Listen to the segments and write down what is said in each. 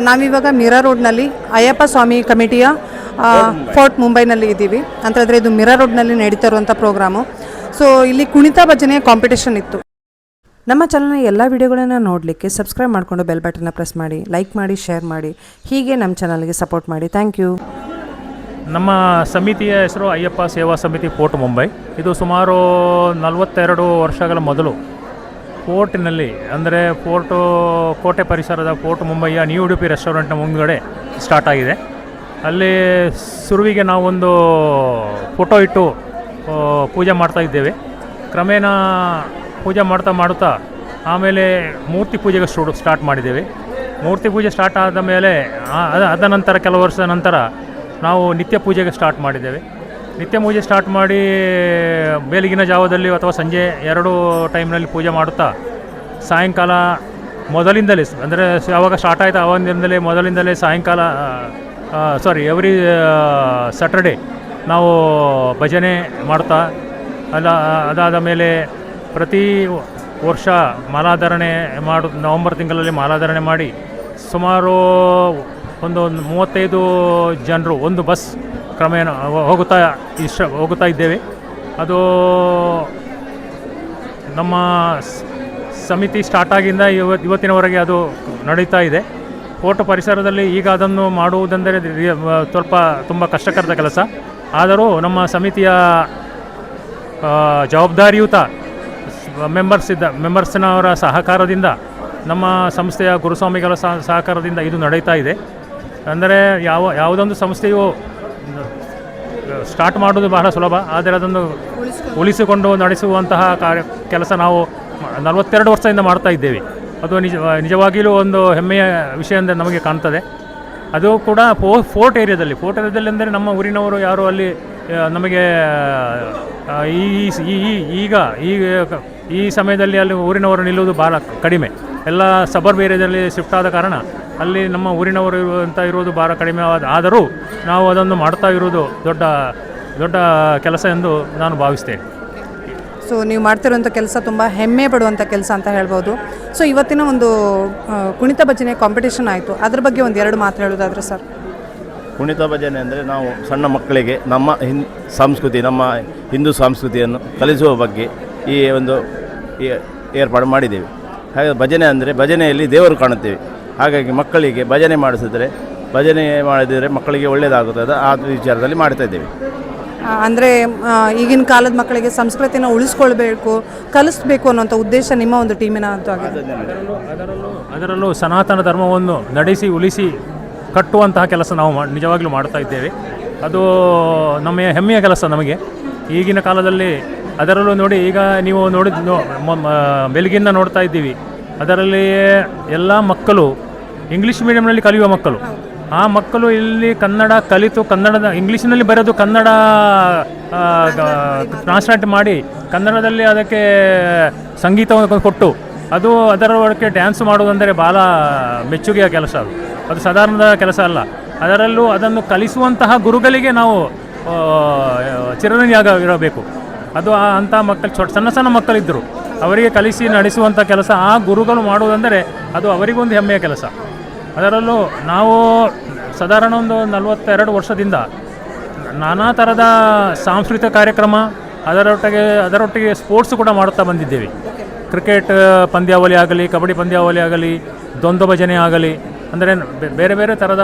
ನಾವಿವಾಗ ಮಿರಾ ರೋಡ್ನಲ್ಲಿ ಅಯ್ಯಪ್ಪ ಸ್ವಾಮಿ ಕಮಿಟಿಯ ಫೋರ್ಟ್ ಮುಂಬೈನಲ್ಲಿ ಇದ್ದೀವಿ. ಅಂತಂದರೆ ಇದು ಮಿರಾ ರೋಡ್ನಲ್ಲಿ ನಡೀತಾ ಇರುವಂಥ ಪ್ರೋಗ್ರಾಮು. ಸೊ ಇಲ್ಲಿ ಕುಣಿತ ಭಜನೆ ಕಾಂಪಿಟೇಷನ್ ಇತ್ತು. ನಮ್ಮ ಚಾನಲ್ನ ಎಲ್ಲ ವಿಡಿಯೋಗಳನ್ನು ನೋಡಲಿಕ್ಕೆ ಸಬ್ಸ್ಕ್ರೈಬ್ ಮಾಡಿಕೊಂಡು ಬೆಲ್ ಬಟನ್ನ ಪ್ರೆಸ್ ಮಾಡಿ, ಲೈಕ್ ಮಾಡಿ, ಶೇರ್ ಮಾಡಿ. ಹೀಗೆ ನಮ್ಮ ಚಾನಲ್ಗೆ ಸಪೋರ್ಟ್ ಮಾಡಿ. Thank you. ನಮ್ಮ ಸಮಿತಿಯ ಹೆಸರು ಅಯ್ಯಪ್ಪ ಸೇವಾ ಸಮಿತಿ ಫೋರ್ಟ್ ಮುಂಬೈ. ಇದು ಸುಮಾರು 42 ವರ್ಷಗಳ ಮೊದಲು ಫೋರ್ಟಿನಲ್ಲಿ, ಅಂದರೆ ಕೋಟೆ ಪರಿಸರದ ಫೋರ್ಟ್ ಮುಂಬೈಯ ನ್ಯೂ ಉಡುಪಿ ರೆಸ್ಟೋರೆಂಟ್ನ ಮುಂದುಗಡೆ ಸ್ಟಾರ್ಟ್ ಆಗಿದೆ. ಅಲ್ಲಿ ಸುರುವಿಗೆ ನಾವೊಂದು ಫೋಟೋ ಇಟ್ಟು ಪೂಜೆ ಮಾಡ್ತಾ ಇದ್ದೇವೆ. ಕ್ರಮೇಣ ಪೂಜೆ ಮಾಡುತ್ತಾ ಆಮೇಲೆ ಮೂರ್ತಿ ಪೂಜೆಗೆ ಸ್ಟಾರ್ಟ್ ಮಾಡಿದ್ದೇವೆ. ಮೂರ್ತಿ ಪೂಜೆ ಸ್ಟಾರ್ಟ್ ಆದ ಮೇಲೆ ಅದ ನಂತರ ಕೆಲವು ವರ್ಷದ ನಂತರ ನಾವು ನಿತ್ಯ ಪೂಜೆಗೆ ಸ್ಟಾರ್ಟ್ ಮಾಡಿದ್ದೇವೆ. ನಿತ್ಯ ಪೂಜೆ ಸ್ಟಾರ್ಟ್ ಮಾಡಿ ಬೆಳಗಿನ ಜಾವದಲ್ಲಿ ಅಥವಾ ಸಂಜೆ 2 ಟೈಮ್ನಲ್ಲಿ ಪೂಜೆ ಮಾಡುತ್ತಾ ಸಾಯಂಕಾಲ ಮೊದಲಿಂದಲೇ, ಅಂದರೆ ಯಾವಾಗ ಸ್ಟಾರ್ಟ್ ಆಯಿತು ಆವಾಗಿಂದಲೇ ಮೊದಲಿಂದಲೇ ಸಾಯಂಕಾಲ ಎವ್ರಿ ಸ್ಯಾಟರ್ಡೇ ನಾವು ಭಜನೆ ಮಾಡ್ತಾ ಅದಾದ ಮೇಲೆ ಪ್ರತಿ ವರ್ಷ ಮಾಲಾಧಾರಣೆ ನವಂಬರ್ ತಿಂಗಳಲ್ಲಿ ಮಾಲಾಧಾರಣೆ ಮಾಡಿ ಸುಮಾರು ಒಂದು 35 ಜನರು ಒಂದು ಬಸ್ ಕ್ರಮೇಣ ಹೋಗುತ್ತಾ ಇದ್ದೇವೆ. ಅದು ನಮ್ಮ ಸಮಿತಿ ಸ್ಟಾರ್ಟ್ ಆಗಿಂದ ಇವತ್ತಿನವರೆಗೆ ಅದು ನಡೀತಾ ಇದೆ. ಫೋರ್ಟ್ ಪರಿಸರದಲ್ಲಿ ಈಗ ಅದನ್ನು ಮಾಡುವುದೆಂದರೆ ತುಂಬ ಕಷ್ಟಕರದ ಕೆಲಸ. ಆದರೂ ನಮ್ಮ ಸಮಿತಿಯ ಜವಾಬ್ದಾರಿಯುತ ಮೆಂಬರ್ಸ್ನವರ ಸಹಕಾರದಿಂದ, ನಮ್ಮ ಸಂಸ್ಥೆಯ ಗುರುಸ್ವಾಮಿಗಳ ಸಹಕಾರದಿಂದ ಇದು ನಡೀತಾ ಇದೆ. ಅಂದರೆ ಯಾವುದೊಂದು ಸಂಸ್ಥೆಯು ಸ್ಟಾರ್ಟ್ ಮಾಡೋದು ಬಹಳ ಸುಲಭ, ಆದರೆ ಅದನ್ನು ಉಳಿಸಿಕೊಂಡು ನಡೆಸುವಂತಹ ಕೆಲಸ ನಾವು 42 ವರ್ಷದಿಂದ ಮಾಡ್ತಾ ಇದ್ದೇವೆ. ಅದು ನಿಜವಾಗಿಯೂ ಒಂದು ಹೆಮ್ಮೆಯ ವಿಷಯ ಅಂದರೆ ನಮಗೆ ಕಾಣ್ತದೆ. ಅದು ಕೂಡ ಫೋರ್ಟ್ ಏರಿಯಾದಲ್ಲಿ ಅಂದರೆ ನಮ್ಮ ಊರಿನವರು ಯಾರು ಅಲ್ಲಿ ನಮಗೆ ಈಗ ಈ ಸಮಯದಲ್ಲಿ ಅಲ್ಲಿ ಊರಿನವರು ನಿಲ್ಲುವುದು ಭಾಳ ಕಡಿಮೆ. ಎಲ್ಲ ಸಬರ್ಬ್ ಏರಿಯಾದಲ್ಲಿ ಶಿಫ್ಟ್ ಆದ ಕಾರಣ ಅಲ್ಲಿ ನಮ್ಮ ಊರಿನವರು ಇರೋದು ಭಾಳ ಕಡಿಮೆ. ಆದರೂ ನಾವು ಅದನ್ನು ಮಾಡ್ತಾ ಇರೋದು ದೊಡ್ಡ ಕೆಲಸ ಎಂದು ನಾನು ಭಾವಿಸ್ತೇನೆ. ಸೊ ನೀವು ಮಾಡ್ತಿರೋಂಥ ಕೆಲಸ ತುಂಬ ಹೆಮ್ಮೆ ಪಡುವಂಥ ಕೆಲಸ ಅಂತ ಹೇಳ್ಬೋದು. ಸೊ ಇವತ್ತಿನ ಒಂದು ಕುಣಿತ ಭಜನೆ ಕಾಂಪಿಟೇಷನ್ ಆಯಿತು, ಅದ್ರ ಬಗ್ಗೆ ಒಂದು 2 ಮಾತು ಹೇಳೋದಾದರೆ ಸರ್? ಕುಣಿತ ಭಜನೆ ಅಂದರೆ ನಾವು ಸಣ್ಣ ಮಕ್ಕಳಿಗೆ ನಮ್ಮ ನಮ್ಮ ಹಿಂದೂ ಸಂಸ್ಕೃತಿಯನ್ನು ಕಲಿಸುವ ಬಗ್ಗೆ ಈ ಒಂದು ಏರ್ಪಾಡು ಮಾಡಿದ್ದೇವೆ. ಹಾಗೆ ಭಜನೆ ಅಂದರೆ ಭಜನೆಯಲ್ಲಿ ದೇವರು ಕಾಣುತ್ತೇವೆ. ಹಾಗಾಗಿ ಮಕ್ಕಳಿಗೆ ಭಜನೆ ಮಾಡಿದರೆ ಮಕ್ಕಳಿಗೆ ಒಳ್ಳೆಯದಾಗುತ್ತದೆ. ಆ ವಿಚಾರದಲ್ಲಿ ಮಾಡ್ತಾ ಇದ್ದೇವೆ. ಅಂದರೆ ಈಗಿನ ಕಾಲದ ಮಕ್ಕಳಿಗೆ ಸಂಸ್ಕೃತಿನ ಉಳಿಸ್ಕೊಳ್ಬೇಕು, ಕಲಿಸ್ಬೇಕು ಅನ್ನೋಂಥ ಉದ್ದೇಶ ನಿಮ್ಮ ಒಂದು ಟೀಮಿನ ಅದರಲ್ಲೂ ಸನಾತನ ಧರ್ಮವನ್ನು ನಡೆಸಿ ಉಳಿಸಿ ಕಟ್ಟುವಂತಹ ಕೆಲಸ ನಾವು ನಿಜವಾಗ್ಲೂ ಮಾಡ್ತಾ ಇದ್ದೇವೆ. ಅದು ನಮ್ಮ ಹೆಮ್ಮೆಯ ಕೆಲಸ ನಮಗೆ ಈಗಿನ ಕಾಲದಲ್ಲಿ. ಅದರಲ್ಲೂ ನೋಡಿ, ಈಗ ನೀವು ಬೆಳಗಿಂದ ನೋಡ್ತಾ ಇದ್ದೀವಿ, ಅದರಲ್ಲಿ ಎಲ್ಲ ಮಕ್ಕಳು ಇಂಗ್ಲೀಷ್ ಮೀಡಿಯಂನಲ್ಲಿ ಕಲಿಯುವ ಮಕ್ಕಳು. ಆ ಮಕ್ಕಳು ಇಲ್ಲಿ ಕನ್ನಡ ಕಲಿತು ಇಂಗ್ಲೀಷಿನಲ್ಲಿ ಬರೆದು ಕನ್ನಡ ಟ್ರಾನ್ಸ್ಲೇಟ್ ಮಾಡಿ ಕನ್ನಡದಲ್ಲಿ ಅದಕ್ಕೆ ಸಂಗೀತವನ್ನು ಕೊಟ್ಟು ಅದರ ಒಳಗೆ ಡ್ಯಾನ್ಸ್ ಮಾಡುವುದಂದರೆ ಭಾಳ ಮೆಚ್ಚುಗೆಯ ಕೆಲಸ. ಅದು ಸಾಧಾರಣದ ಕೆಲಸ ಅಲ್ಲ. ಅದರಲ್ಲೂ ಅದನ್ನು ಕಲಿಸುವಂತಹ ಗುರುಗಳಿಗೆ ನಾವು ಚಿರಋಣಿಯಾಗಿರಬೇಕು. ಅದು ಅಂಥ ಮಕ್ಕಳು ಸಣ್ಣ ಮಕ್ಕಳಿದ್ದರು, ಅವರಿಗೆ ಕಲಿಸಿ ನಡೆಸುವಂಥ ಕೆಲಸ ಆ ಗುರುಗಳು ಮಾಡುವುದೆಂದರೆ ಅದು ಅವರಿಗೊಂದು ಹೆಮ್ಮೆಯ ಕೆಲಸ. ಅದರಲ್ಲೂ ನಾವು ಸಾಧಾರಣ ಒಂದು 42 ವರ್ಷದಿಂದ ನಾನಾ ಥರದ ಸಾಂಸ್ಕೃತಿಕ ಕಾರ್ಯಕ್ರಮ, ಅದರೊಟ್ಟಿಗೆ ಸ್ಪೋರ್ಟ್ಸ್ ಕೂಡ ಮಾಡುತ್ತಾ ಬಂದಿದ್ದೇವೆ. ಕ್ರಿಕೆಟ್ ಪಂದ್ಯಾವಳಿ ಆಗಲಿ, ಕಬಡ್ಡಿ ಪಂದ್ಯಾವಳಿ ಆಗಲಿ, ದ್ವಂದ್ವ ಭಜನೆ ಆಗಲಿ, ಅಂದರೆ ಬೇರೆ ಬೇರೆ ಥರದ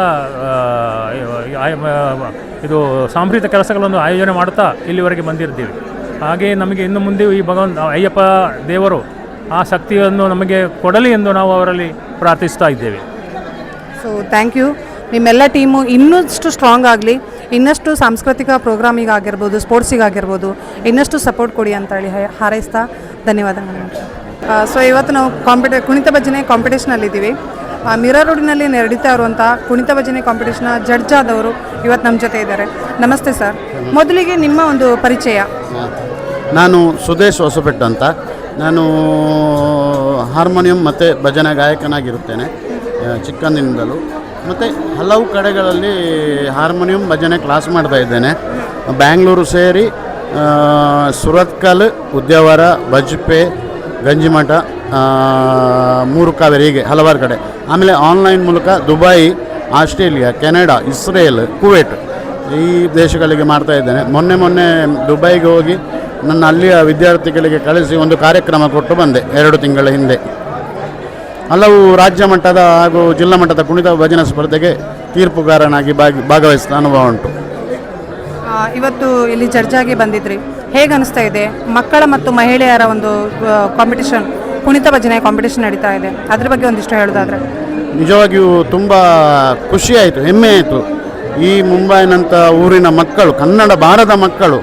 ಇದು ಸಾಂಸ್ಕೃತಿಕ ಕೆಲಸಗಳನ್ನು ಆಯೋಜನೆ ಮಾಡುತ್ತಾ ಇಲ್ಲಿವರೆಗೆ ಬಂದಿರ್ತೀವಿ. ಹಾಗೆ ನಮಗೆ ಇನ್ನು ಮುಂದೆ ಈ ಅಯ್ಯಪ್ಪ ದೇವರು ಆ ಶಕ್ತಿಯನ್ನು ನಮಗೆ ಕೊಡಲಿ ಎಂದು ನಾವು ಅವರಲ್ಲಿ ಪ್ರಾರ್ಥಿಸ್ತಾ ಇದ್ದೇವೆ. So thank you. ನಿಮ್ಮೆಲ್ಲ ಟೀಮು ಇನ್ನಷ್ಟು ಸ್ಟ್ರಾಂಗ್ ಆಗಲಿ, ಇನ್ನಷ್ಟು ಸಾಂಸ್ಕೃತಿಕ ಪ್ರೋಗ್ರಾಮಿಗಾಗಿರ್ಬೋದು, ಸ್ಪೋರ್ಟ್ಸಿಗಾಗಿರ್ಬೋದು ಇನ್ನಷ್ಟು ಸಪೋರ್ಟ್ ಕೊಡಿ ಅಂತೇಳಿ ಹಾರೈಸ್ತಾ ಧನ್ಯವಾದಗಳು. ಸೊ ಇವತ್ತು ನಾವು ಕುಣಿತ ಭಜನೆ ಕಾಂಪಿಟೇಷನಲ್ಲಿದ್ದೀವಿ. ಮಿರಾ ರೋಡಿನಲ್ಲಿ ನಡೀತಾ ಇರುವಂಥ ಕುಣಿತ ಭಜನೆ ಕಾಂಪಿಟೇಷನ್ನ ಜಡ್ಜ್ ಆದವರು ಇವತ್ತು ನಮ್ಮ ಜೊತೆ ಇದ್ದಾರೆ. ನಮಸ್ತೆ ಸರ್. ಮೊದಲಿಗೆ ನಿಮ್ಮ ಒಂದು ಪರಿಚಯ. ನಾನು ಸುದೇಶ್ ಹೊಸಪೆಟ್ಟು ಅಂತ. ನಾನು ಹಾರ್ಮೋನಿಯಂ ಮತ್ತು ಭಜನೆ ಗಾಯಕನಾಗಿರುತ್ತೇನೆ ಚಿಕ್ಕಂದಿನಿಂದಲೂ. ಮತ್ತು ಹಲವು ಕಡೆಗಳಲ್ಲಿ ಹಾರ್ಮೋನಿಯಂ ಭಜನೆ ಕ್ಲಾಸ್ ಮಾಡ್ತಾ ಇದ್ದೇನೆ. ಬ್ಯಾಂಗ್ಳೂರು ಸೇರಿ ಸುರತ್ಕಲ್, ಉದ್ಯಾವರ, ಬಜ್ಪೆ, ಗಂಜಿಮಠ, ಮೂರು ಕಾವೇರಿ, ಹೀಗೆ ಹಲವಾರು ಕಡೆ ಆಮೇಲೆ ಆನ್ಲೈನ್ ಮೂಲಕ Dubai, Australia, Canada, Israel, Kuwait ಈ ದೇಶಗಳಿಗೆ ಮಾಡ್ತಾ ಇದ್ದೇನೆ. ಮೊನ್ನೆ ದುಬೈಗೆ ಹೋಗಿ ನನ್ನ ಅಲ್ಲಿಯ ವಿದ್ಯಾರ್ಥಿಗಳಿಗೆ ಕಳಿಸಿ ಒಂದು ಕಾರ್ಯಕ್ರಮ ಕೊಟ್ಟು ಬಂದೆ 2 ತಿಂಗಳ ಹಿಂದೆ. ಹಲವು ರಾಜ್ಯ ಮಟ್ಟದ ಹಾಗೂ ಜಿಲ್ಲಾ ಮಟ್ಟದ ಕುಣಿತ ಭಜನಾ ಸ್ಪರ್ಧೆಗೆ ತೀರ್ಪುಗಾರನಾಗಿ ಭಾಗವಹಿಸಿದ ಅನುಭವ ಉಂಟು. ಇವತ್ತು ಇಲ್ಲಿ ಜಡ್ಜಾಗಿ ಬಂದಿದ್ರಿ, ಹೇಗೆ ಅನಿಸ್ತಾ ಇದೆ? ಮಕ್ಕಳ ಮತ್ತು ಮಹಿಳೆಯರ ಒಂದು ಕಾಂಪಿಟಿಷನ್, ಕುಣಿತ ಭಜನೆ ಕಾಂಪಿಟಿಷನ್ ನಡೀತಾ ಇದೆ, ಅದ್ರ ಬಗ್ಗೆ ಒಂದಿಷ್ಟು ಹೇಳೋದಾದರೆ? ನಿಜವಾಗಿಯೂ ತುಂಬ ಖುಷಿಯಾಯಿತು, ಹೆಮ್ಮೆ ಆಯಿತು. ಈ ಮುಂಬೈನಂಥ ಊರಿನ ಮಕ್ಕಳು, ಬಾರದ ಮಕ್ಕಳು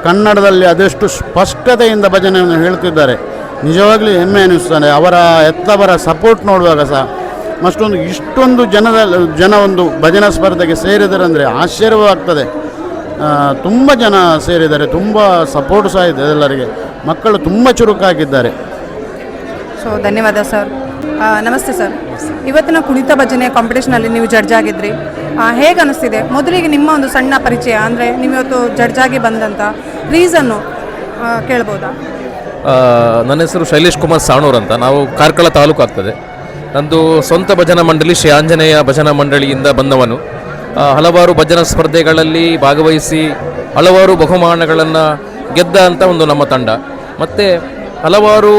ಕನ್ನಡದಲ್ಲಿ ಅದೆಷ್ಟು ಸ್ಪಷ್ಟತೆಯಿಂದ ಭಜನೆಯನ್ನು ಹೇಳ್ತಿದ್ದಾರೆ. ನಿಜವಾಗ್ಲೂ ಹೆಮ್ಮೆ ಅನ್ನಿಸ್ತಾನೆ. ಅವರ ಎತ್ತವರ ಸಪೋರ್ಟ್ ನೋಡುವಾಗ ಸಹ ಇಷ್ಟೊಂದು ಜನ ಒಂದು ಭಜನಾ ಸ್ಪರ್ಧೆಗೆ ಸೇರಿದ್ದಾರೆ ಅಂದರೆ ಆಶ್ಚರ್ಯವಾಗ್ತದೆ. ತುಂಬ ಜನ ಸೇರಿದ್ದಾರೆ, ತುಂಬ ಸಪೋರ್ಟ್ ಸಹ ಇದೆ ಎಲ್ಲರಿಗೆ. ಮಕ್ಕಳು ತುಂಬ ಚುರುಕಾಗಿದ್ದಾರೆ. ಸೊ ಧನ್ಯವಾದ ಸರ್. ನಮಸ್ತೆ ಸರ್. ಇವತ್ತಿನ ಕುಣಿತ ಭಜನೆ ಕಾಂಪಿಟೇಷನಲ್ಲಿ ನೀವು ಜಡ್ಜ್ ಆಗಿದ್ರಿ, ಹೇಗೆ ಅನಿಸ್ತಿದೆ? ಮೊದಲಿಗೆ ನಿಮ್ಮ ಒಂದು ಸಣ್ಣ ಪರಿಚಯ, ಅಂದರೆ ನೀವು ಇವತ್ತು ಜಡ್ಜ್ ಆಗಿ ಬಂದಂಥ ರೀಸನ್ನು ಕೇಳ್ಬೋದಾ? ನನ್ನ ಹೆಸರು ಶೈಲೇಶ್ ಕುಮಾರ್ ಸಾಣೂರ್ ಅಂತ. ನಾವು ಕಾರ್ಕಳ ತಾಲೂಕು ಆಗ್ತದೆ. ನಂದು ಸ್ವಂತ ಭಜನಾ ಮಂಡಳಿ ಶ್ರೀ ಆಂಜನೇಯ ಭಜನಾ ಮಂಡಳಿಯಿಂದ ಬಂದವನು. ಹಲವಾರು ಭಜನಾ ಸ್ಪರ್ಧೆಗಳಲ್ಲಿ ಭಾಗವಹಿಸಿ ಹಲವಾರು ಬಹುಮಾನಗಳನ್ನು ಗೆದ್ದ ಅಂತ ಒಂದು ನಮ್ಮ ತಂಡ. ಮತ್ತು ಹಲವಾರು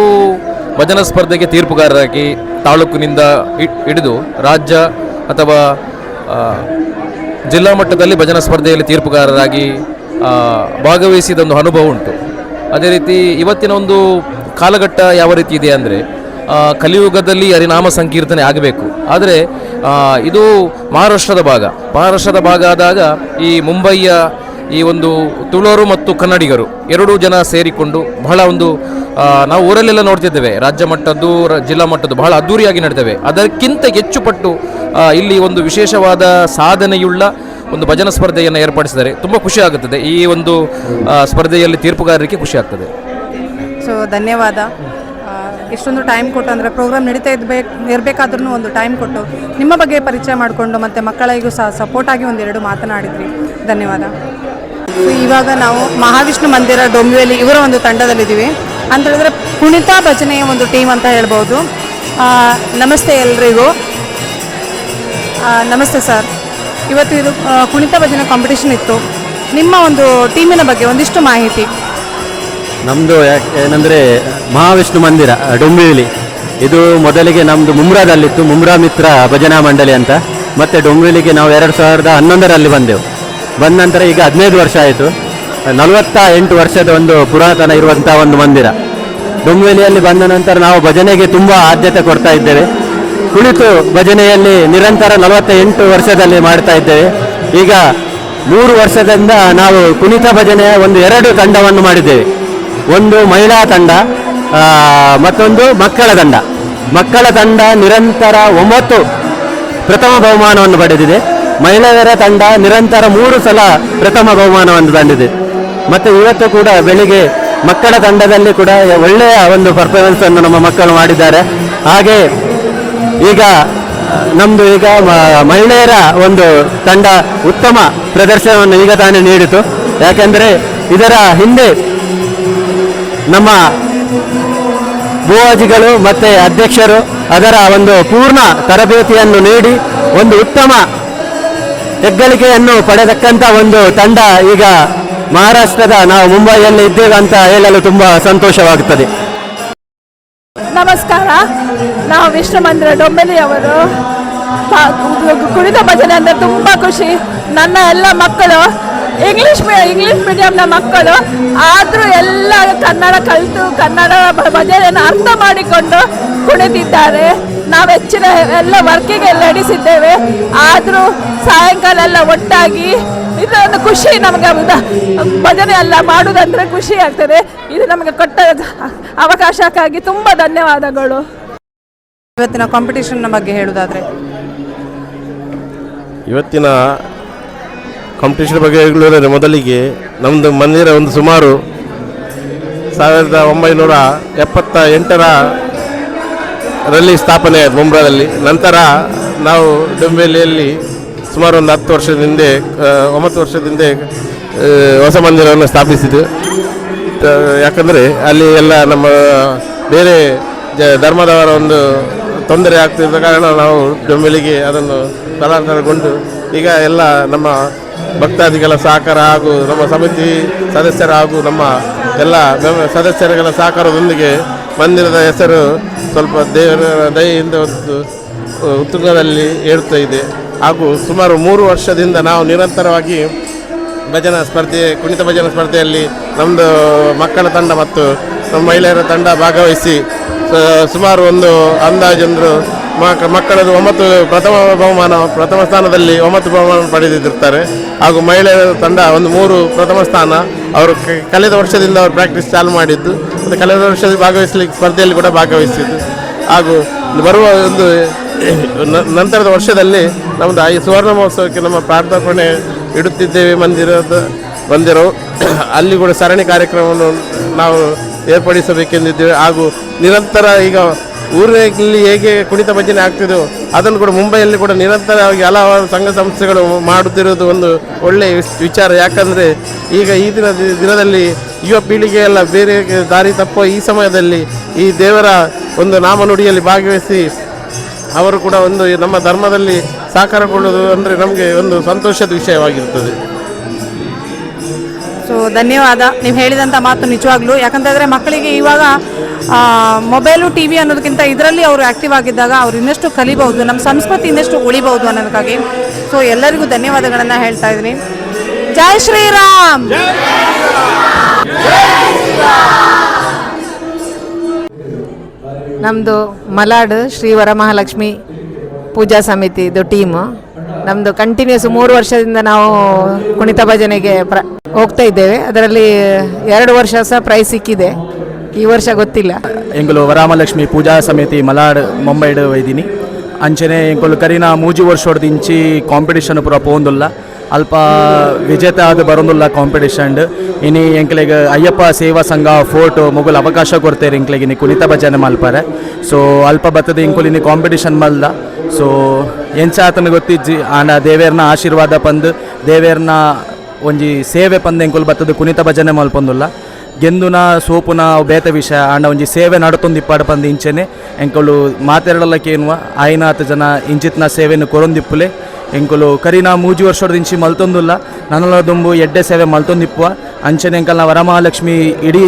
ಭಜನಾ ಸ್ಪರ್ಧೆಗೆ ತೀರ್ಪುಗಾರರಾಗಿ ತಾಲೂಕಿನಿಂದ ಹಿಡಿದು ರಾಜ್ಯ ಅಥವಾ ಜಿಲ್ಲಾ ಮಟ್ಟದಲ್ಲಿ ಭಜನಾ ಸ್ಪರ್ಧೆಯಲ್ಲಿ ತೀರ್ಪುಗಾರರಾಗಿ ಭಾಗವಹಿಸಿದ ಒಂದು ಅನುಭವ ಉಂಟು. ಅದೇ ರೀತಿ ಇವತ್ತಿನ ಒಂದು ಕಾಲಘಟ್ಟ ಯಾವ ರೀತಿ ಇದೆ ಅಂದರೆ, ಕಲಿಯುಗದಲ್ಲಿ ಹರಿನಾಮ ಸಂಕೀರ್ತನೆ ಆಗಬೇಕು. ಆದರೆ ಇದು ಮಹಾರಾಷ್ಟ್ರದ ಭಾಗ ಆದಾಗ ಈ ಮುಂಬಯಿಯ ಈ ಒಂದು ತುಳೂರು ಮತ್ತು ಕನ್ನಡಿಗರು 2 ಜನ ಸೇರಿಕೊಂಡು ಬಹಳ ಒಂದು ನಾವು ಊರಲ್ಲೆಲ್ಲ ನೋಡ್ತಿದ್ದೇವೆ, ರಾಜ್ಯ ಮಟ್ಟದ್ದು ಜಿಲ್ಲಾ ಮಟ್ಟದ್ದು ಬಹಳ ಅದ್ದೂರಿಯಾಗಿ ನಡ್ತೇವೆ. ಅದಕ್ಕಿಂತ ಹೆಚ್ಚು ಪಟ್ಟು ಇಲ್ಲಿ ಒಂದು ವಿಶೇಷವಾದ ಸಾಧನೆಯುಳ್ಳ ಒಂದು ಭಜನಾ ಸ್ಪರ್ಧೆಯನ್ನು ಏರ್ಪಡಿಸಿದರೆ ತುಂಬ ಖುಷಿ ಆಗುತ್ತದೆ. ಈ ಒಂದು ಸ್ಪರ್ಧೆಯಲ್ಲಿ ತೀರ್ಪುಗಾರರಿಗೆ ಖುಷಿ ಆಗ್ತದೆ. ಸೊ ಧನ್ಯವಾದ. ಇಷ್ಟೊಂದು ಟೈಮ್ ಕೊಟ್ಟು, ಅಂದರೆ ಪ್ರೋಗ್ರಾಮ್ ನಡೀತಾ ಇರಬೇಕಾದ್ರೂ ಒಂದು ಟೈಮ್ ಕೊಟ್ಟು ನಿಮ್ಮ ಬಗ್ಗೆ ಪರಿಚಯ ಮಾಡಿಕೊಂಡು ಮತ್ತು ಮಕ್ಕಳಿಗೂ ಸಹ ಸಪೋರ್ಟಾಗಿ 1-2 ಮಾತನಾಡಿದ್ರಿ. ಧನ್ಯವಾದ. ಸೊ ಇವಾಗ ನಾವು ಮಹಾವಿಷ್ಣು ಮಂದಿರ ಡೊಂಬಿವಲಿ ಇವರ ಒಂದು ತಂಡದಲ್ಲಿದ್ದೀವಿ. ಅಂತ ಹೇಳಿದ್ರೆ ಕುಣಿತ ಭಜನೆಯ ಒಂದು ಟೀಮ್ ಅಂತ ಹೇಳ್ಬೋದು. ನಮಸ್ತೆ ಎಲ್ರಿಗೂ. ನಮಸ್ತೆ ಸರ್. ಇವತ್ತು ಇದು ಕುಣಿತ ಭಜನೆ ಕಾಂಪಿಟೇಷನ್ ಇತ್ತು. ನಿಮ್ಮ ಒಂದು ಟೀಮಿನ ಬಗ್ಗೆ ಒಂದಿಷ್ಟು ಮಾಹಿತಿ. ನಮ್ಮದು ಏನಂದರೆ ಮಹಾವಿಷ್ಣು ಮಂದಿರ ಡೊಂಬಿವಿಲಿ, ಇದು ಮೊದಲಿಗೆ ನಮ್ಮದು ಮುಮ್ರಾದಲ್ಲಿತ್ತು, ಮುಮ್ರಾ ಮಿತ್ರ ಭಜನಾ ಮಂಡಳಿ ಅಂತ. ಮತ್ತು ಡೊಂಬಿವಿಲಿಗೆ ನಾವು 2011ರಲ್ಲಿ ಬಂದೆವು. ಬಂದ ನಂತರ ಈಗ 15 ವರ್ಷ ಆಯಿತು. 48 ವರ್ಷದ ಒಂದು ಪುರಾತನ ಇರುವಂಥ ಒಂದು ಮಂದಿರ. ಡೊಂಬಿವಿಲಿಯಲ್ಲಿ ಬಂದ ನಂತರ ನಾವು ಭಜನೆಗೆ ತುಂಬ ಆದ್ಯತೆ ಕೊಡ್ತಾ ಇದ್ದೇವೆ. ಕುಳಿತು ಭಜನೆಯಲ್ಲಿ ನಿರಂತರ 48 ವರ್ಷದಲ್ಲಿ ಮಾಡ್ತಾ ಇದ್ದೇವೆ. ಈಗ 3 ವರ್ಷದಿಂದ ನಾವು ಕುಣಿತ ಭಜನೆಯ 2 ತಂಡವನ್ನು ಮಾಡಿದ್ದೇವೆ. ಒಂದು ಮಹಿಳಾ ತಂಡ, ಮತ್ತೊಂದು ಮಕ್ಕಳ ತಂಡ. ಮಕ್ಕಳ ತಂಡ ನಿರಂತರ 9 ಪ್ರಥಮ ಬಹುಮಾನವನ್ನು ಪಡೆದಿದೆ. ಮಹಿಳೆಯರ ತಂಡ ನಿರಂತರ 3 ಸಲ ಪ್ರಥಮ ಬಹುಮಾನವನ್ನು ತಂದಿದೆ. ಮತ್ತು ಇವತ್ತು ಕೂಡ ಬೆಳಿಗ್ಗೆ ಮಕ್ಕಳ ತಂಡದಲ್ಲಿ ಕೂಡ ಒಳ್ಳೆಯ ಒಂದು ಪರ್ಫಾರ್ಮೆನ್ಸನ್ನು ನಮ್ಮ ಮಕ್ಕಳು ಮಾಡಿದ್ದಾರೆ. ಹಾಗೆ ಈಗ ನಮ್ಮದು ಮಹಿಳೆಯರ ಒಂದು ತಂಡ ಉತ್ತಮ ಪ್ರದರ್ಶನವನ್ನು ಈಗ ತಾನೇ ನೀಡಿತು. ಯಾಕೆಂದರೆ ಇದರ ಹಿಂದೆ ನಮ್ಮ ಭೂವಾಜಿಗಳು ಮತ್ತು ಅಧ್ಯಕ್ಷರು ಅದರ ಒಂದು ಪೂರ್ಣ ತರಬೇತಿಯನ್ನು ನೀಡಿ ಒಂದು ಉತ್ತಮ ಹೆಗ್ಗಳಿಕೆಯನ್ನು ಪಡೆದಕ್ಕಂಥ ಒಂದು ತಂಡ ಈಗ ಮಹಾರಾಷ್ಟ್ರದ ನಾವು ಮುಂಬೈಯಲ್ಲಿ ಇದ್ದೇವೆ ಅಂತ ಹೇಳಲು ತುಂಬ ಸಂತೋಷವಾಗುತ್ತದೆ. ನಮಸ್ಕಾರ. ನಾವು ವಿಷ್ಣು ಮಂದಿರ ಡೊಂಬೆಲಿಯವರು. ಕುಣಿತ ಭಜನೆ ಅಂದರೆ ತುಂಬ ಖುಷಿ. ನನ್ನ ಎಲ್ಲ ಮಕ್ಕಳು ಇಂಗ್ಲೀಷ್ ಮೀಡಿಯಂನ ಮಕ್ಕಳು, ಆದರೂ ಎಲ್ಲ ಕನ್ನಡ ಕಲಿತು ಕನ್ನಡ ಭಜನೆಯನ್ನು ಅರ್ಥ ಮಾಡಿಕೊಂಡು ಕುಣಿತಿದ್ದಾರೆ. ನಾವು ಹೆಚ್ಚಿನ ಎಲ್ಲ ವರ್ಕಿಗೆ ನಡೆಸಿದ್ದೇವೆ, ಆದರೂ ಸಾಯಂಕಾಲ ಎಲ್ಲ ಒಟ್ಟಾಗಿ ಇದೊಂದು ಖುಷಿ. ನಮಗೆ ಭಜನೆ ಎಲ್ಲ ಮಾಡುವುದಂದರೆ ಖುಷಿ ಆಗ್ತದೆ. ಇದು ನಮಗೆ ಕೊಟ್ಟ ಅವಕಾಶಕ್ಕಾಗಿ ತುಂಬ ಧನ್ಯವಾದಗಳು. ಇವತ್ತಿನ ಕಾಂಪಿಟೇಷನ್ನ ಬಗ್ಗೆ ಹೇಳುವುದಾದರೆ, ಇವತ್ತಿನ ಕಾಂಪಿಟೇಷನ್ ಬಗ್ಗೆ ಹೇಳೋದಾದರೆ, ಮೊದಲಿಗೆ ನಮ್ಮದು ಮಂದಿರ ಒಂದು ಸುಮಾರು 1978ರಲ್ಲಿ ಸ್ಥಾಪನೆ ಆಯಿತು ಮುಂಬ್ರಾದಲ್ಲಿ. ನಂತರ ನಾವು ಡೊಂಬಿವಲಿಯಲ್ಲಿ ಸುಮಾರು ಒಂದು 10 ವರ್ಷದ ಹಿಂದೆ 9 ವರ್ಷದ ಹಿಂದೆ ಹೊಸ ಮಂದಿರವನ್ನು ಸ್ಥಾಪಿಸಿದ್ದು. ಯಾಕಂದರೆ ಅಲ್ಲಿ ಎಲ್ಲ ನಮ್ಮ ಬೇರೆ ಧರ್ಮದವರ ಒಂದು ತೊಂದರೆ ಆಗ್ತಿದ್ದ ಕಾರಣ ನಾವು ಡೊಂಬೆಲಿಗೆ ಅದನ್ನು ಸ್ಥಳಾಂತರಗೊಂಡು ಈಗ ಎಲ್ಲ ನಮ್ಮ ಭಕ್ತಾದಿಗಳ ಸಹಕಾರ ಹಾಗೂ ನಮ್ಮ ಸಮಿತಿ ಸದಸ್ಯರ ಹಾಗೂ ನಮ್ಮ ಎಲ್ಲ ಸದಸ್ಯರುಗಳ ಸಹಕಾರದೊಂದಿಗೆ ಮಂದಿರದ ಹೆಸರು ಸ್ವಲ್ಪ ದೇವರ ದಯೆಯಿಂದ ಒಂದು ಉತ್ತುಂಗದಲ್ಲಿ ಏರುತ್ತಾ ಇದೆ. ಹಾಗೂ ಸುಮಾರು 3 ವರ್ಷದಿಂದ ನಾವು ನಿರಂತರವಾಗಿ ಭಜನಾ ಸ್ಪರ್ಧೆ, ಕುಣಿತ ಭಜನಾ ಸ್ಪರ್ಧೆಯಲ್ಲಿ ನಮ್ಮದು ಮಕ್ಕಳ ತಂಡ ಮತ್ತು ನಮ್ಮ ಮಹಿಳೆಯರ ತಂಡ ಭಾಗವಹಿಸಿ ಸುಮಾರು ಒಂದು ಅಂದಾಜಂದರು ಮಕ್ಕಳದು 9 ಪ್ರಥಮ ಸ್ಥಾನದಲ್ಲಿ 9 ಬಹುಮಾನ ಪಡೆದಿರುತ್ತಾರೆ. ಹಾಗೂ ಮಹಿಳೆಯರ ತಂಡ ಒಂದು 3 ಪ್ರಥಮ ಸ್ಥಾನ. ಅವರು ಕಳೆದ ವರ್ಷದಿಂದ ಅವರು ಪ್ರಾಕ್ಟೀಸ್ ಚಾಲು ಮಾಡಿದ್ದು ಮತ್ತು ಕಳೆದ ವರ್ಷದ ಭಾಗವಹಿಸಲಿಕ್ಕೆ ಸ್ಪರ್ಧೆಯಲ್ಲಿ ಕೂಡ ಭಾಗವಹಿಸಿದ್ದು. ಹಾಗೂ ಬರುವ ಒಂದು ನಂತರದ ವರ್ಷದಲ್ಲಿ ನಮ್ಮದು ಈ ಸುವರ್ಣ ಮಹೋತ್ಸವಕ್ಕೆ ನಮ್ಮ ಪ್ರಾರ್ಥನೆ ಇಡುತ್ತಿದ್ದೇವೆ. ಮಂದಿರವು ಅಲ್ಲಿ ಕೂಡ ಸರಣಿ ಕಾರ್ಯಕ್ರಮವನ್ನು ನಾವು ಏರ್ಪಡಿಸಬೇಕೆಂದಿದ್ದೇವೆ. ಹಾಗೂ ನಿರಂತರ ಈಗ ಊರಿನಲ್ಲಿ ಹೇಗೆ ಕುಣಿತ ಭಜನೆ ಆಗ್ತಿದೆಯೋ ಅದನ್ನು ಕೂಡ ಮುಂಬೈಯಲ್ಲಿ ಕೂಡ ನಿರಂತರವಾಗಿ ಹಲವಾರು ಸಂಘ ಸಂಸ್ಥೆಗಳು ಮಾಡುತ್ತಿರುವುದು ಒಂದು ಒಳ್ಳೆಯ ವಿಚಾರ. ಯಾಕಂದರೆ ಈಗ ಈ ದಿನದಲ್ಲಿ ಯುವ ಪೀಳಿಗೆ ಎಲ್ಲ ಬೇರೆ ದಾರಿ ತಪ್ಪುವ ಈ ಸಮಯದಲ್ಲಿ ಈ ದೇವರ ಒಂದು ನಾಮನುಡಿಯಲ್ಲಿ ಭಾಗವಹಿಸಿ ಅವರು ಕೂಡ ಒಂದು ನಮ್ಮ ಧರ್ಮದಲ್ಲಿ ಸಾಕಾರಗೊಳ್ಳುವುದು ಅಂದರೆ ನಮಗೆ ಒಂದು ಸಂತೋಷದ ವಿಷಯವಾಗಿರುತ್ತದೆ. ಸೊ ಧನ್ಯವಾದ. ನೀವು ಹೇಳಿದಂಥ ಮಾತು ನಿಜವಾಗ್ಲೂ, ಯಾಕಂತಂದರೆ ಮಕ್ಕಳಿಗೆ ಇವಾಗ ಮೊಬೈಲು ಟಿ ವಿ ಅನ್ನೋದಕ್ಕಿಂತ ಇದರಲ್ಲಿ ಅವರು ಆ್ಯಕ್ಟಿವ್ ಆಗಿದ್ದಾಗ ಅವ್ರು ಇನ್ನಷ್ಟು ಕಲಿಬಹುದು, ನಮ್ಮ ಸಂಸ್ಕೃತಿ ಇನ್ನಷ್ಟು ಉಳಿಬಹುದು ಅನ್ನೋದಕ್ಕಾಗಿ. ಸೊ ಎಲ್ಲರಿಗೂ ಧನ್ಯವಾದಗಳನ್ನು ಹೇಳ್ತಾ ಇದ್ದೀನಿ. ಜೈ ಶ್ರೀರಾಮ್. ನಮ್ಮದು ಮಲಾಡ್ ಶ್ರೀ ವರಮಹಾಲಕ್ಷ್ಮಿ ಪೂಜಾ ಸಮಿತಿದು ಟೀಮು. ನಮ್ಮದು ಕಂಟಿನ್ಯೂಸ್ 3 ವರ್ಷದಿಂದ ನಾವು ಕುಣಿತ ಭಜನೆಗೆ ಹೋಗ್ತಾ ಇದ್ದೇವೆ. ಅದರಲ್ಲಿ 2 ವರ್ಷ ಸಹ ಪ್ರೈಸ್ ಸಿಕ್ಕಿದೆ, ಈ ವರ್ಷ ಗೊತ್ತಿಲ್ಲ. ಎಂಕುಲು ವರಮಹಾಲಕ್ಷ್ಮಿ ಪೂಜಾ ಸಮಿತಿ ಮಲಾಡ್ ಮುಂಬೈಡ್ ವೈದಿನಿ ಅಂಚನೆ ಎಂಕುಲು ಕರಿನ 3 ವರ್ಷದಿಂಚಿ ಕಾಂಪಿಟಿಷನ್ ಪೂರ ಪೋಂದುಲ್ಲ, ಅಲ್ಪ ವಿಜೇತ ಆದ ಬರೋದಿಲ್ಲ ಕಾಂಪಿಟಿಷನ್. ಇನಿ ಎಂಕ್ಲೆಗೆ ಅಯ್ಯಪ್ಪ ಸೇವಾ ಸಂಘ ಫೋರ್ಟ್ ಮುಗುಲ್ ಅವಕಾಶ ಕೊಡ್ತೇವೆ ಎಂಕ್ಲೆಗೆ ಇನಿ ಕುಣಿತ ಭಜನೆ ಮಲ್ಪಾರೆ. ಸೊ ಅಲ್ಪ ಬತ್ತದ ಇಂಕುಲ್ ಇನಿ ಕಾಂಪಿಟಿಷನ್ ಮಲ್ದ. ಸೊ ಎಂಚ ಆತನ ಗೊತ್ತಿಜ್ಜಿ ಆಂಡ ದೇವೇರ್ನ ಆಶೀರ್ವಾದ ಪಂದು ದೇವೇರ್ನ ಒಂಜಿ ಸೇವೆ ಪಂದು ಎಂಕುಲ್ ಬತ್ತದ ಕುಣಿತ ಭಜನೆ ಮಲ್ಪೊಂದುಲ್ಲ. ಗೆಂದುನ ಸೋಪುನ ಬೇತ ವಿಷಯ ಆಂಡ ಒಂಜಿ ಸೇವೆ ನಡತೊಂದು ಇಪ್ಪಾಡು ಪಂದು ಇಂಚೆನೆ ಎಂಕುಲು ಮಾತೆರಡಲಕ್ಕೇನುವ ಆಯ್ನಾತ್ ಜನ ಇಂಚಿತ್ನ ಸೇವೆಯನ್ನು ಕೊರೊಂದಿಪ್ಪುಲೆ ಎಂಕುಲು ಕರಿನ 3 ವರ್ಷದಿಂಚಿ ಮಲ್ತೊಂದುಲ್ಲ ನನ್ನಲ ದುಂಬು ಎಡ್ಡೆ ಸೇವೆ ಮಲ್ತೊಂದಿಪ್ಪುವ ಅಂಚನೆ ಎಂಕಲ್ನ ವರಮಹಾಲಕ್ಷ್ಮಿ ಇಡೀ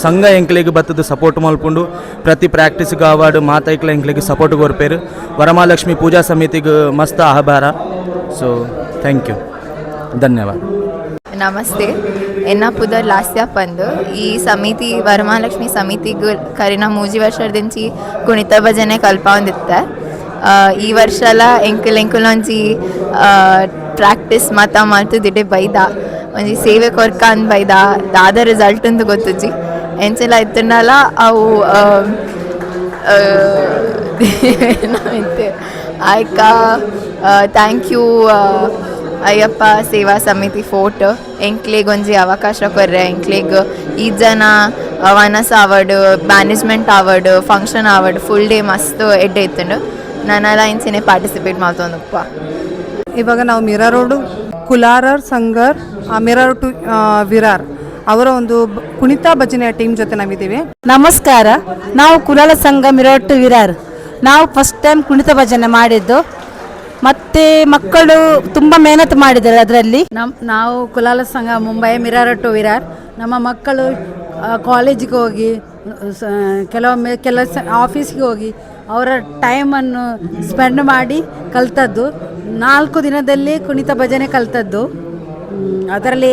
ಸಂಘ ಎಂಕ್ಲಿಗೆ ಬತ್ತದ ಸಪೋರ್ಟ್ ಮಲ್ಪುಂಡು ಪ್ರತಿ ಪ್ರಾಕ್ಟೀಸ್ಗೆ ಅವಾರ್ಡ್ ಮಾತೈಕ್ಲ ಎಂಕ್ಲಿಗೆ ಸಪೋರ್ಟ್ ಕೊರ್ಪೇರು. ವರಮಹಾಲಕ್ಷ್ಮಿ ಪೂಜಾ ಸಮಿತಿಗೆ ಮಸ್ತ್ ಆಭಾರ. ಸೊ ಥ್ಯಾಂಕ್ ಯು, ಧನ್ಯವಾದ. ನಮಸ್ತೆ. ಎನ್ನ ಪುದರ್ ಲಾಸ್ಯ ಪಂದು ಈ ಸಮಿತಿ ವರಮಹಾಲಕ್ಷ್ಮಿ ಸಮಿತಿಗೆ ಕರಿನ 3 ವರ್ಷದಿಂಚಿ ಕುಣಿತ ಭಜನೆ ಕಲ್ಪೊಂದಿತ್ತೆ. ಈ ವರ್ಷ ಎಲ್ಲ ಎಂಕುಲೊಂಜಿ ಪ್ರಾಕ್ಟೀಸ್ ಮಲ್ತದಿಡೆ ಬೈದ ಒಂಜಿ ಸೇವೆ ಕೊರ್ಕ ಅಂದ್ ಬೈದ ದಾದ ರಿಸಲ್ಟ್ ಅಂತ ಗೊತ್ತುಜ್ಜಿ ಎಂಚೆಲ್ಲ ಇತ್ತನಲ್ಲ ಅವು ಆಯ್ಕ. ಥ್ಯಾಂಕ್ ಯು ಅಯ್ಯಪ್ಪ ಸೇವಾ ಸಮಿತಿ ಫೋರ್ಟ್ ಎಂಕ್ಲೆಗ್ ಒಂಜಿ ಅವಕಾಶ ಕೊರ್ರೆ. ಎಂಕ್ಲೆಗ್ ಈ ಜನ ವನಸ್ award, management award, function award full day ಮಸ್ತ್ ಎಡ್ಡೆ ಇತ್ತುಂಡು. ನಾನೆಲ್ಲ ಇಂಚೆನೆ ಪಾರ್ಟಿಸಿಪೇಟ್ ಮಾಡ್ತೊಂದಪ್ಪ. ಇವಾಗ ನಾವು ಮಿರಾರೋಡು ಕುಲಾರರ್ ಸಂಗರ್ ಮಿರಾರ್ ಟು ವಿರಾರ್ ಅವರ ಒಂದು ಕುಣಿತ ಭಜನೆಯ ಟೀಮ್ ಜೊತೆ ನಾವಿದ್ದೀವಿ. ನಮಸ್ಕಾರ. ನಾವು ಕುಲಾಲ ಸಂಘ ಮಿರಾರ್ ಟು ವಿರಾರ್. ನಾವು ಫಸ್ಟ್ ಟೈಮ್ ಕುಣಿತ ಭಜನೆ ಮಾಡಿದ್ದು. ಮತ್ತು ಮಕ್ಕಳು ತುಂಬ ಮೆಹನತ್ ಮಾಡಿದ್ದಾರೆ ಅದರಲ್ಲಿ. ನಾವು ಕುಲಾಲ ಸಂಘ ಮುಂಬೈ ಮಿರಾರ್ ಟು ವಿರಾರ್. ನಮ್ಮ ಮಕ್ಕಳು ಕಾಲೇಜಿಗೆ ಹೋಗಿ ಕೆಲವೊಮ್ಮೆ ಆಫೀಸ್ಗೆ ಹೋಗಿ ಅವರ ಟೈಮನ್ನು ಸ್ಪೆಂಡ್ ಮಾಡಿ ಕಲಿತದ್ದು. 4 ದಿನದಲ್ಲಿ ಕುಣಿತ ಭಜನೆ ಕಲಿತದ್ದು. ಅದರಲ್ಲಿ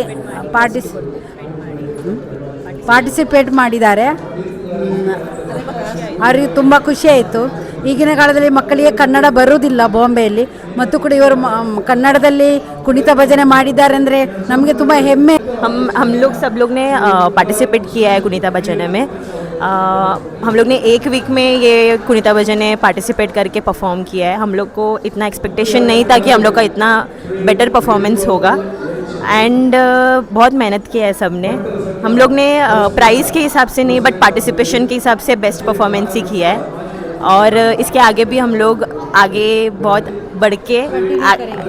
ಪಾರ್ಟಿಸಿಪೇಟ್ ಮಾಡಿದ್ದಾರೆ. ಅವರಿಗೆ ತುಂಬ ಖುಷಿ ಆಯಿತು. ಈಗಿನ ಕಾಲದಲ್ಲಿ ಮಕ್ಕಳಿಗೆ ಕನ್ನಡ ಬರುವುದಿಲ್ಲ ಬಾಂಬೆಯಲ್ಲಿ, ಮತ್ತು ಕೂಡ ಇವರು ಕನ್ನಡದಲ್ಲಿ ಕುಣಿತ ಭಜನೆ ಮಾಡಿದ್ದಾರೆ ಅಂದರೆ ನಮಗೆ ತುಂಬ ಹೆಮ್ಮೆ. हम लोग सब लोग ने पार्टिसिपेट किया है कुनीता भजन में. हम लोग ने 1 वीक में ये कुनीता भजन पार्टिसिपेट करके परफॉर्म किया है. हम लोग को इतना एक्सपेक्टेशन नहीं था कि हम लोग का इतना बेटर परफॉर्मेंस होगा. एंड बहुत मेहनत किया है सब ने. हम लोग ने प्राइज़ के हिसाब से नहीं बट पार्टिसिपेशन के हिसाब से बेस्ट परफॉर्मेंस ही किया है. और इसके आगे भी हम लोग आगे बहुत बढ़ के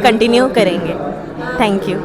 कंटिन्यू करेंगे. Thank you.